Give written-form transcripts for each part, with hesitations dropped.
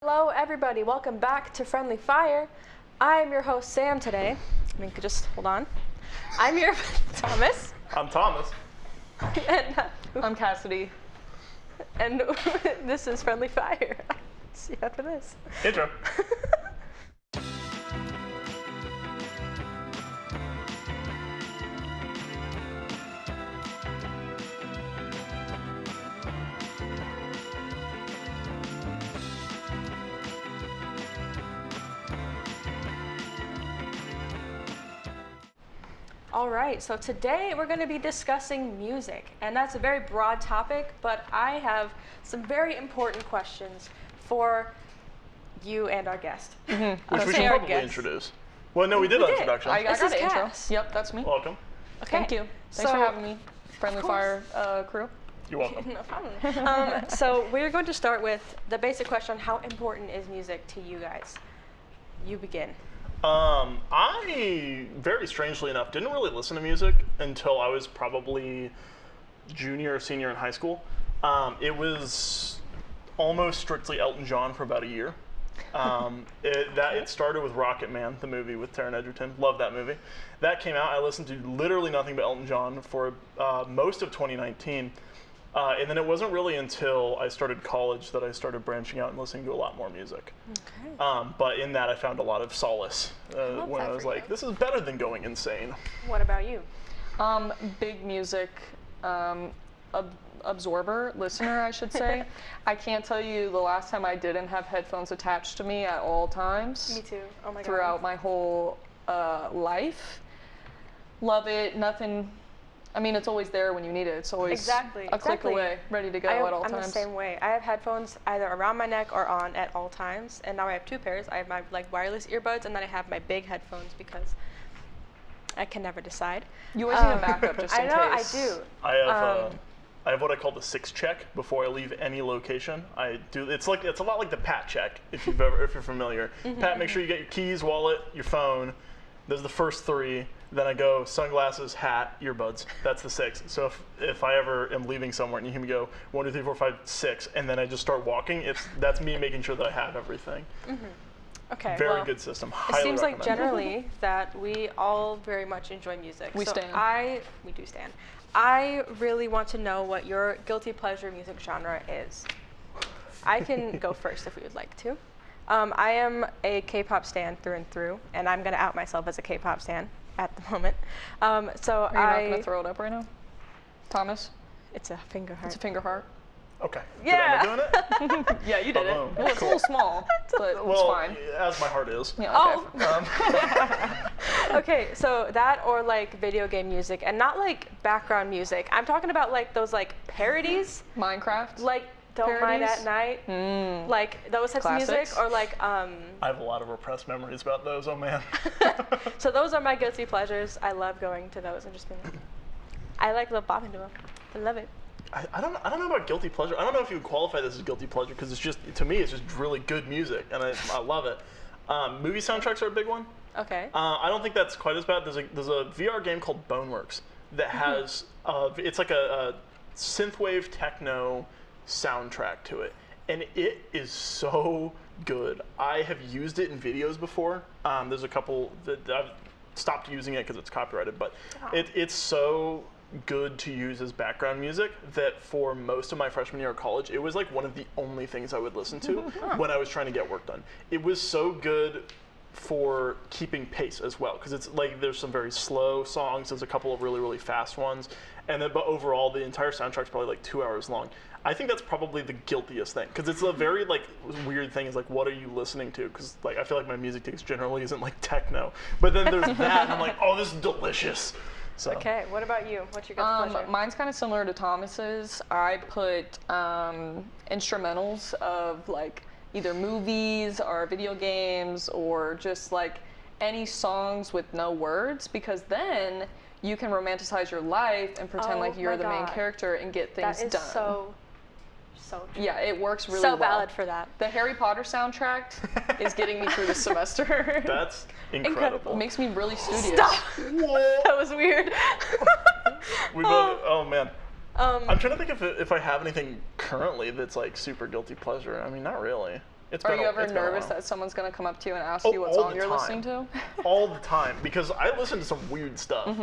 Hello everybody, welcome back to Friendly Fire. I'm your host Sam today. I mean, just hold on. I'm your Thomas. I'm Thomas. And I'm Cassidy. And this is Friendly Fire. See you after this. Intro. All right, so today we're going to be discussing music, and that's a very broad topic, but I have some very important questions for you and our guest. Mm-hmm. Which we should probably introduce. Well, no, we did an introduction. I got the intro. Cass. Yep, that's me. Welcome. Okay. Thank you. Thanks for having me, Friendly Fire crew. You're welcome. No problem. So we're going to start with the basic question: how important is music to you guys? You begin. I, very strangely enough, didn't really listen to music until I was probably junior or senior in high school. It was almost strictly Elton John for about a year. It started with Rocket Man, the movie with Taron Egerton. Love that movie. That came out. I listened to literally nothing but Elton John for most of 2019. And then it wasn't really until I started college that I started branching out and listening to a lot more music. Okay. But in that, I found a lot of solace when I was like, this is better than going insane. What about you? Big music absorber, listener, I should say. I can't tell you the last time I didn't have headphones attached to me at all times. Me too. Oh my God. Throughout my whole life. Love it. Nothing. I mean, it's always there when you need it. It's always a click away, ready to go at all times. I'm the same way. I have headphones either around my neck or on at all times, and now I have two pairs. I have my wireless earbuds, and then I have my big headphones because I can never decide. You always need a backup just in case. I do. I have what I call the 6 check before I leave any location. I do. It's a lot like the Pat check if you're familiar. Pat, make sure you get your keys, wallet, your phone. Those are the first 3. Then I go sunglasses, hat, earbuds. That's the 6. So if I ever am leaving somewhere and you hear me go 1, 2, 3, 4, 5, 6, and then I just start walking, that's me making sure that I have everything. Okay. Very good system. Highly it seems recommend. like generally that we all very much enjoy music. We do stand. I really want to know what your guilty pleasure music genre is. I can go first if we would like to. I am a K-pop stan through and through, and I'm going to out myself as a K-pop stan at the moment. Are you not going to throw it up right now? Thomas? It's a finger heart. It's a finger heart. Okay. Yeah. Did I end up doing it? Yeah, you did it. Well, it's a little small, but it's fine. As my heart is. Yeah, okay. Okay, so that or like video game music, and not like background music. I'm talking about like those like parodies. Minecraft? Like Don't Mind at Night. Like those types of music, or like I have a lot of repressed memories about those. Oh man. So those are my guilty pleasures. I love going to those and just being like, I like love bopping to them. I love it. I don't know about guilty pleasure. I don't know if you would qualify this as guilty pleasure because it's just, to me, it's just really good music and I love it. Movie soundtracks are a big one. Okay. I don't think that's quite as bad. There's a VR game called Boneworks that has it's like a synthwave techno soundtrack to it, and it is so good. I have used it in videos before. There's a couple that I've stopped using it because it's copyrighted, but it's so good to use as background music that for most of my freshman year of college, it was like one of the only things I would listen to when I was trying to get work done. It was so good for keeping pace as well, because it's like there's some very slow songs, there's a couple of really, really fast ones, and then but overall the entire soundtrack's probably like 2 hours long. I think that's probably the guiltiest thing, because it's a very like weird thing is like, what are you listening to? Because like I feel like my music taste generally isn't like techno, but then there's that and I'm like, oh, this is delicious. So. Okay, what about you? What's your guilty pleasure? Mine's kind of similar to Thomas's. I put instrumentals of like either movies or video games or just like any songs with no words, because then you can romanticize your life and pretend like you're the main character and get things done. That is so true. Yeah, it works really well. So valid for that. The Harry Potter soundtrack is getting me through the semester. That's incredible. It makes me really studious. Stop. That was weird. We both, oh man. I'm trying to think if I have anything currently that's like super guilty pleasure. I mean, not really. It's Are been you a- ever it's been a nervous while. that someone's gonna come up to you and ask Oh, you what all song the you're time. listening to? All the time, because I listen to some weird stuff.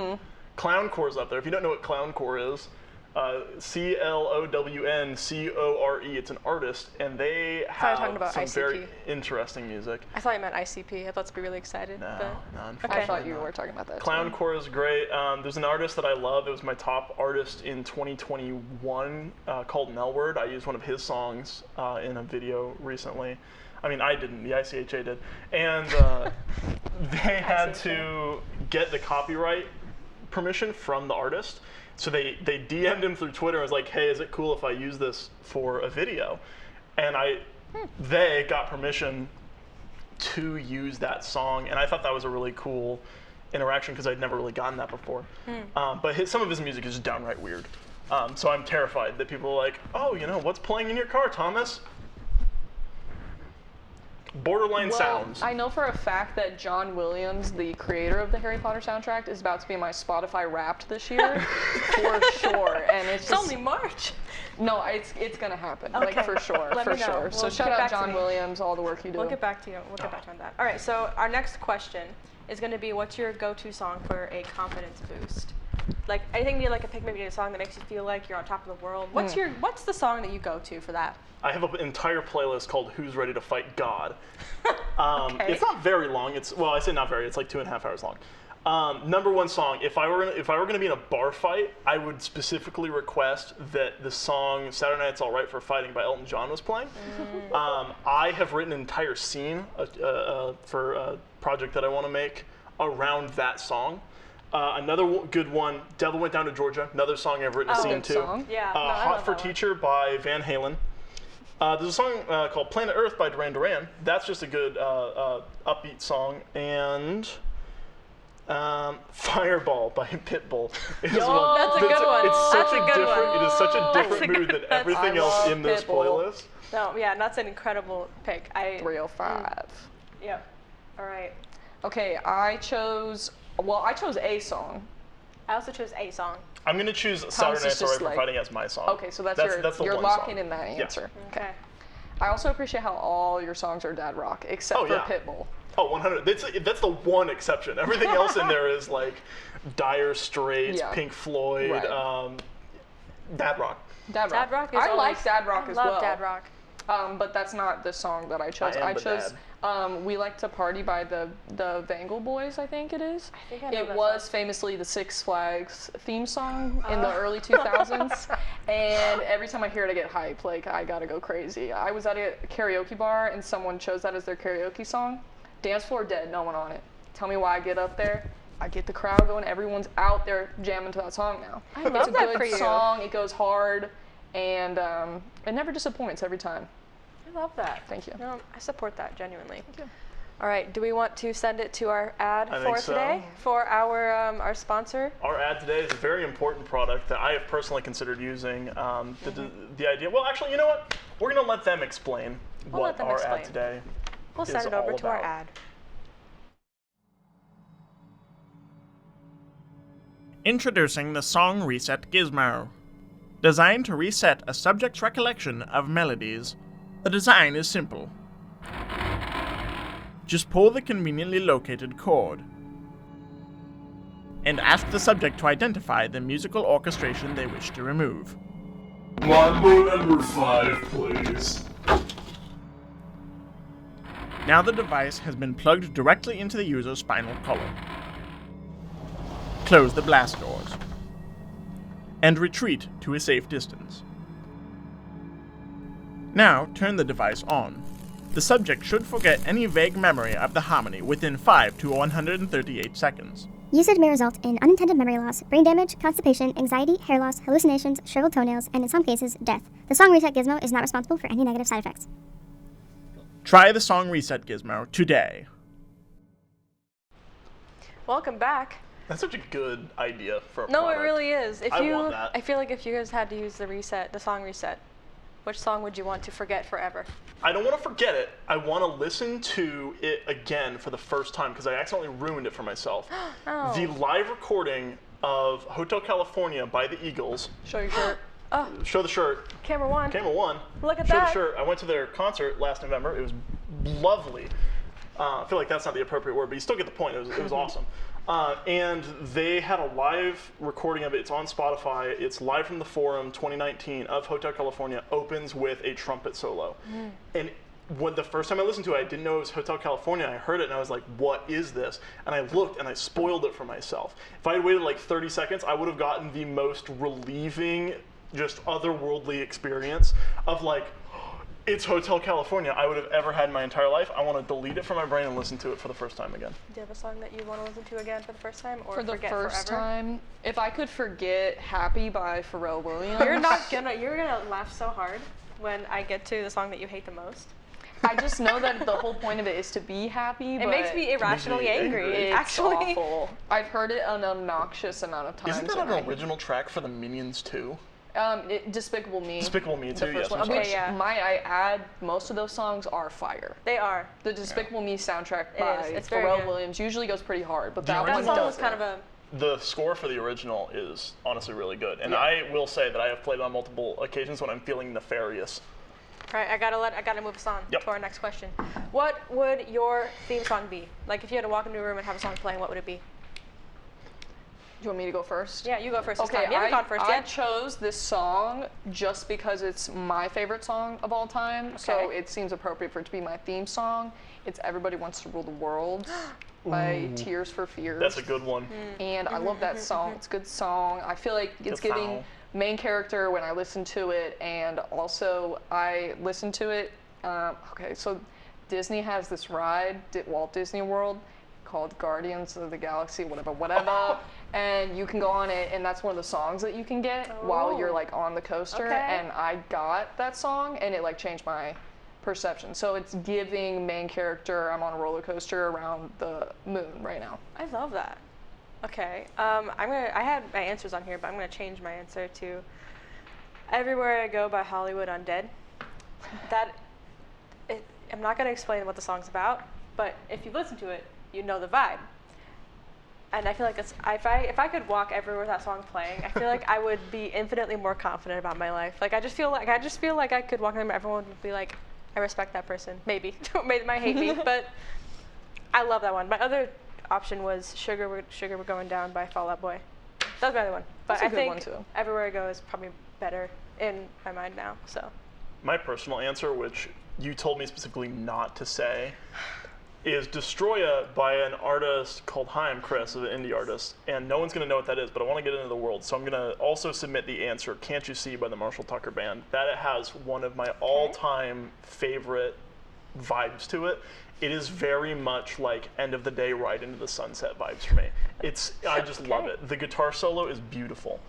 Clowncore's up there. If you don't know what Clowncore is, CLOWNCORE. It's an artist, and they thought you were talking have about some ICP. very interesting music. I thought you meant ICP. I thought to be really excited. No, but unfortunately I thought you not. were talking about that. too. Clowncore is great. There's an artist that I love. It was my top artist in 2021 called Melward. I used one of his songs in a video recently. I mean, I didn't. The ICHA did. And they had to get the copyright permission from the artist. So they DM'd him through Twitter and was like, hey, is it cool if I use this for a video? And they got permission to use that song, and I thought that was a really cool interaction because I'd never really gotten that before. But some of his music is downright weird. So I'm terrified that people are like, oh, what's playing in your car, Thomas? Borderline sounds. I know for a fact that John Williams, the creator of the Harry Potter soundtrack, is about to be in my Spotify Wrapped this year, for sure. And it's it's only March. No, it's gonna happen, Okay. like for sure, Let for me know. sure. We'll So get shout out back to John me. Williams, all the work you do. We'll get back to you. We'll get back to you on that. All right. So our next question is going to be, what's your go-to song for a confidence boost? Like, I think you need like a pick, maybe a song that makes you feel like you're on top of the world. What's the song that you go to for that? I have an entire playlist called "Who's Ready to Fight God." Okay. It's not very long. I say not very. It's like 2.5 hours long. Number one song. If I were gonna be in a bar fight, I would specifically request that the song "Saturday Night's All Right for Fighting" by Elton John was playing. I have written an entire scene for a project that I want to make around that song. Another good one, "Devil Went Down to Georgia." Another song I've written a scene good to. song. Yeah. No, I "Hot love for that one. Teacher" by Van Halen. There's a song called "Planet Earth" by Duran Duran. That's just a good upbeat song. And "Fireball" by Pitbull. That's a good one. It's such That's a a good different. one. It is such a That's a different mood good- than that's- everything I else love in this Pitbull. playlist. No, yeah, that's an incredible pick. 305. Yeah. All right. Okay, I chose a song. I also chose a song. I'm gonna choose "Saturday is Night's All Right just for like- Fighting" as my song. Okay, so that's the you're one locking song. in that Yeah. answer. Okay. I also appreciate how all your songs are dad rock, except Oh, for yeah. Pitbull. Oh, 100. That's the one exception. Everything else in there is like Dire Straits, Yeah. Pink Floyd, Right. Dad rock. Dad rock. Dad rock is I like always- dad rock I as love well. dad rock. But that's not the song that I chose. I am I the chose dad. "We Like to Party" by the Vangle Boys, I think it is. I think I know It that was song. famously the Six Flags theme song in the early 2000s, and every time I hear it, I get hype. Like, I gotta go crazy. I was at a karaoke bar, and someone chose that as their karaoke song. Dance floor dead, no one on it. Tell me why I get up there. I get the crowd going. Everyone's out there jamming to that song now. I love It's a that good for you. song. It goes hard, and it never disappoints every time. I love that. Thank you. No, I support that genuinely. Thank you. All right. Do we want to send it to our ad I for think so. today for our sponsor? Our ad today is a very important product that I have personally considered using. The idea. Well, actually, you know what? We're gonna let them explain We'll what let them our explain. ad today We'll is send it over all to our about. ad. Introducing the Song Reset Gizmo. Designed to reset a subject's recollection of melodies, the design is simple. Just pull the conveniently located chord and ask the subject to identify the musical orchestration they wish to remove. Mambo number 5, please. Now the device has been plugged directly into the user's spinal column. Close the blast doors and retreat to a safe distance. Now turn the device on. The subject should forget any vague memory of the harmony within 5 to 138 seconds. Usage may result in unintended memory loss, brain damage, constipation, anxiety, hair loss, hallucinations, shriveled toenails, and in some cases, death. The Song Reset Gizmo is not responsible for any negative side effects. Try the Song Reset Gizmo today. Welcome back. That's such a good idea for a No, product. it really is. If I you, want that. I feel like if you guys had to use the song reset, which song would you want to forget forever? I don't want to forget it. I want to listen to it again for the first time because I accidentally ruined it for myself. Oh. The live recording of Hotel California by the Eagles. Show your shirt. show the shirt. Camera one. Camera one. Look at show that. the shirt. I went to their concert last November. It was lovely. I feel like that's not the appropriate word, but you still get the point. It was awesome. And they had a live recording of it. It's on Spotify. It's live from the Forum 2019 of Hotel California. Opens with a trumpet solo. And when the first time I listened to it, I didn't know it was Hotel California. I heard it and I was like, what is this? And I looked and I spoiled it for myself. If I had waited like 30 seconds, I would have gotten the most relieving, just otherworldly experience of like, it's Hotel California I would have ever had in my entire life. I want to delete it from my brain and listen to it for the first time again. Do you have a song that you want to listen to again for the first time, or For the forget first forever? time, if I could forget "Happy" by Pharrell Williams. You're gonna laugh so hard when I get to the song that you hate the most. I just know that the whole point of it is to be happy. It makes me irrationally angry. It's Actually, awful. I've heard it an obnoxious amount of times. Isn't that an original track for the Minions too? Despicable Me. Despicable Me The too, first yes. one. I'm sorry. Which, might I add, most of those songs are fire. they are. The Despicable Me soundtrack by It's very Pharrell good. Williams usually goes pretty hard, but The that That one song was doesn't. kind of a. The score for the original is honestly really good. And Yeah. I will say that I have played on multiple occasions when I'm feeling nefarious. Right, I gotta move us on Yep. to our next question. What would your theme song be? Like, if you had to walk into a room and have a song playing, what would it be? You want me to go first? Yeah, you go first. This Okay, time. You haven't gone first I yet. chose this song just because it's my favorite song of all time, so Okay. it seems appropriate for it to be my theme song. It's "Everybody Wants to Rule the World" by Tears for Fears. That's a good one. And I love that song. It's a good song. I feel like it's Good giving song. main character when I listen to it, and also I listen to it. Okay, so Disney has this ride at Walt Disney World called Guardians of the Galaxy, whatever, and you can go on it, and that's one of the songs that you can get while you're like on the coaster. Okay. And I got that song, and it like changed my perception. So it's giving main character, I'm on a roller coaster around the moon right now. I love that. Okay, I had my answers on here, but I'm gonna change my answer to "Everywhere I Go" by Hollywood Undead. I'm not gonna explain what the song's about, but if you listen to it, you know the vibe. And I feel like if I could walk everywhere with that song playing, I feel like I would be infinitely more confident about my life. Like I just feel like I could walk in and everyone would be like, I respect that person. Maybe they might hate me, but I love that one. My other option was Sugar We're Going Down by Fall Out Boy. That was my other one. But That's a I good think one, too. Everywhere I Go is probably better in my mind now. So My personal answer, which you told me specifically not to say, is Destroya by an artist called Hi, I'm Chris, an indie artist. And no one's going to know what that is, but I want to get into the world. So I'm going to also submit the answer, Can't You See by the Marshall Tucker Band. That it has one of my all-time favorite vibes to it. It is very much like End of the Day, Ride into the Sunset vibes for me. I just love it. The guitar solo is beautiful.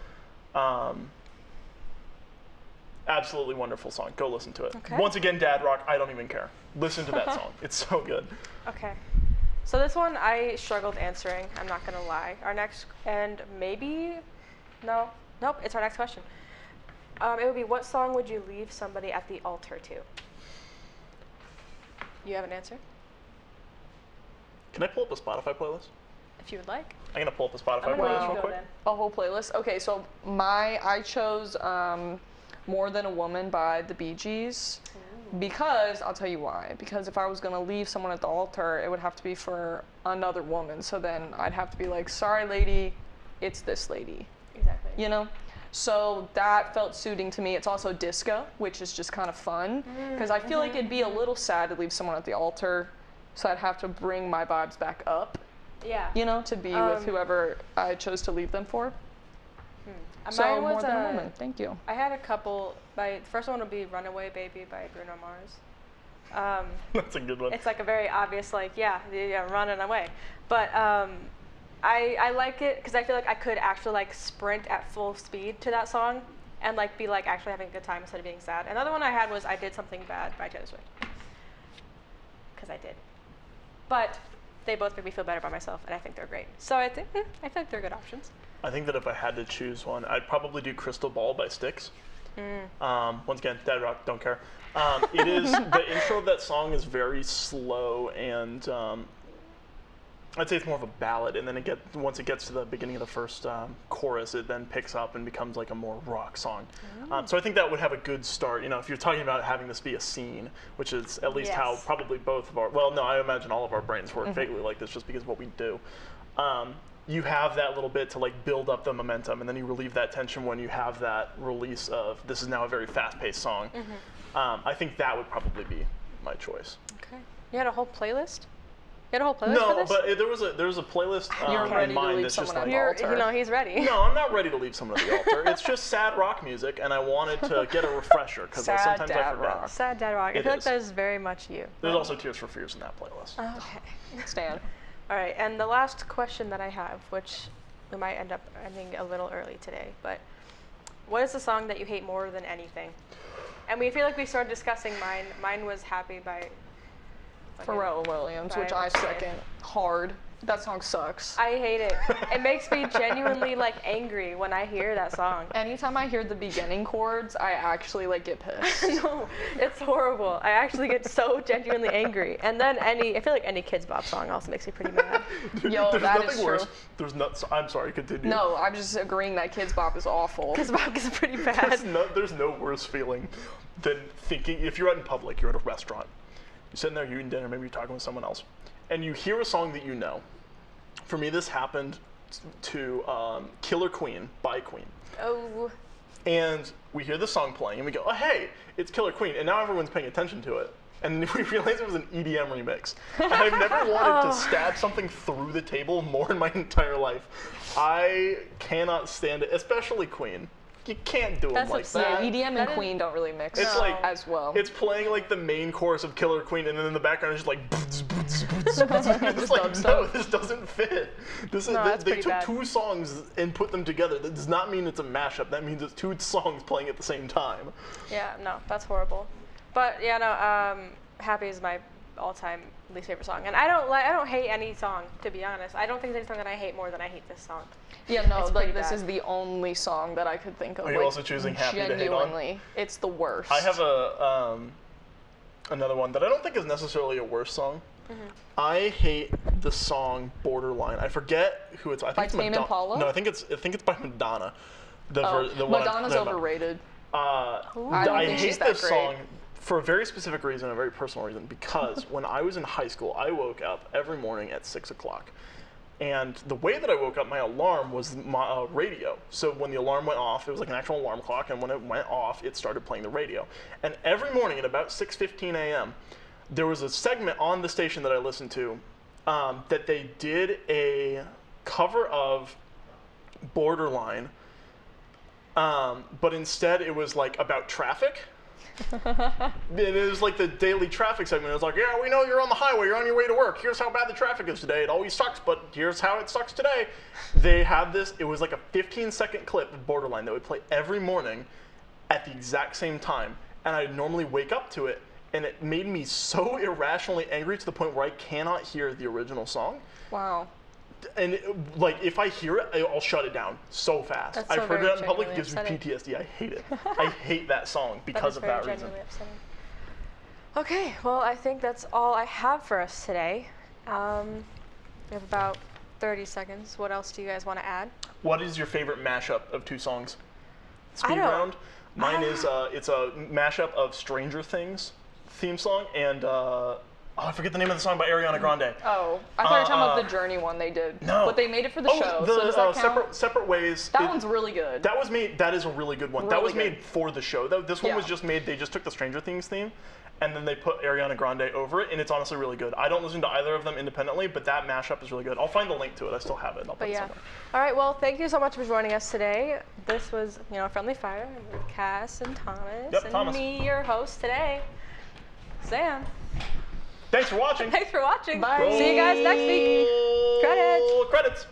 Absolutely wonderful song. Go listen to it. Okay. Once again, Dad Rock, I don't even care. Listen to that song. It's so good. okay. So this one I struggled answering. I'm not gonna lie. Our next and maybe nope. It's our next question. It would be, what song would you leave somebody at the altar to? You have an answer? Can I pull up a Spotify playlist? If you would like. I'm going to pull up a Spotify I'm gonna let playlist you real go quick. then. A whole playlist. Okay, so I chose More Than a Woman by the Bee Gees. Because, I'll tell you why. Because if I was going to leave someone at the altar, it would have to be for another woman. So then I'd have to be like, sorry, lady, it's this lady. Exactly. You know? So that felt suiting to me. It's also disco, which is just kind of fun. Because I feel like it'd be a little sad to leave someone at the altar. So I'd have to bring my vibes back up, Yeah. you know, to be with whoever I chose to leave them for. So Mine More was Than a Woman. Thank you. I had a couple. The first one would be "Runaway Baby" by Bruno Mars. That's a good one. It's like a very obvious, like, yeah, running away. But I like it because I feel like I could actually like sprint at full speed to that song and like be like actually having a good time instead of being sad. Another one I had was "I Did Something Bad" by Taylor Swift. Because I did. But they both make me feel better about myself, and I think they're great. So I feel like they're good options. I think that if I had to choose one, I'd probably do Crystal Ball by Styx. Once again, Dad Rock, don't care. It is, the intro of that song is very slow and I'd say it's more of a ballad, and then once it gets to the beginning of the first chorus, it then picks up and becomes like a more rock song. So I think that would have a good start. You know, if you're talking about having this be a scene, which is at least how probably both of our, well, no, I imagine all of our brains work vaguely like this just because of what we do. You have that little bit to like build up the momentum, and then you relieve that tension when you have that release of this is now a very fast-paced song. I think that would probably be my choice. Okay. You had a whole playlist? You had a whole playlist for this? No, but there was a playlist in mind that's just like, you know, he's ready. No, I'm not ready to leave someone at the altar. It's just sad rock music, and I wanted to get a refresher because sometimes I forget. Sad dad rock. I feel like that is very much you. There's also Tears for Fears in that playlist. Okay. Stan. All right, and the last question that I have, which we might end up ending a little early today, but what is the song that you hate more than anything? And we feel like we started discussing mine. Mine was Happy by Pharrell Williams, which I second hard. That song sucks. I hate it. It makes me genuinely like angry when I hear that song. Anytime I hear the beginning chords, I actually like get pissed. No, it's horrible. I actually get so genuinely angry. And then I feel like any Kids Bop song also makes me pretty mad. Yo, that is true. I'm sorry, continue. No, I'm just agreeing that Kids Bop is awful. Kids Bop is pretty bad. There's no worse feeling than thinking, if you're out in public, you're at a restaurant, you're sitting there, you're eating dinner, maybe you're talking with someone else, and you hear a song that you know. For me, this happened to Killer Queen by Queen. Oh. And we hear the song playing, and we go, oh, hey, it's Killer Queen. And now everyone's paying attention to it. And we realize it was an EDM remix. And I've never wanted to stab something through the table more in my entire life. I cannot stand it, especially Queen. You can't do them like that. Yeah, EDM and Queen don't really mix as well. It's playing like the main chorus of Killer Queen, and then in the background it's just like boots, boots, boots, boots. It's like, no, this doesn't fit. They took two songs and put them together. That does not mean it's a mashup. That means it's two songs playing at the same time. Yeah, no, that's horrible. But yeah, no, Happy is my all-time least favorite song, and I don't hate any song, to be honest. I don't think there's any song that I hate more than I hate this song. Yeah, no, like this is the only song that I could think of. Are you also choosing Happy to hate on? Genuinely, it's the worst. I have another one that I don't think is necessarily a worst song. I hate the song Borderline. I forget who it's. I think by it's Tame Impala? No, I think it's by Madonna. Madonna's overrated. I hate this song for a very specific reason, a very personal reason, because when I was in high school, I woke up every morning at 6 o'clock. And the way that I woke up, my alarm was my radio. So when the alarm went off, it was like an actual alarm clock, and when it went off, it started playing the radio. And every morning at about 6:15 a.m., there was a segment on the station that I listened to that they did a cover of Borderline, but instead it was like about traffic. It was like the daily traffic segment. It was like, yeah, we know you're on the highway, you're on your way to work. Here's how bad the traffic is today. It always sucks, but here's how it sucks today. They had this, it was like a 15-second clip of Borderline that would play every morning at the exact same time. And I'd normally wake up to it, and it made me so irrationally angry to the point where I cannot hear the original song. Wow. And like, if I hear it, I'll shut it down so fast. That's I've heard it out in public, it gives upsetting. me PTSD. I hate it. I hate that song because of that reason. Upsetting. Okay, well, I think that's all I have for us today. We have about 30 seconds. What else do you guys want to add? What is your favorite mashup of two songs? Speed I don't- round. Mine is it's a mashup of Stranger Things theme song and I forget the name of the song by Ariana Grande. Oh, I thought you were talking about the Journey one they did. No. But they made it for the show, so does that count? Separate Ways. That one's really good. That was made. That is a really good one. That Really was good. made for the show. This one was just made. They just took the Stranger Things theme, and then they put Ariana Grande over it, and it's honestly really good. I don't listen to either of them independently, but that mashup is really good. I'll find the link to it. I still have it. I'll put it somewhere. All right, well, thank you so much for joining us today. This was, Friendly Fire with Cass and Thomas, Yep, and Thomas. me, your host today, Sam. Thanks for watching. Thanks for watching. Bye. See you guys next week. Credits. Credits.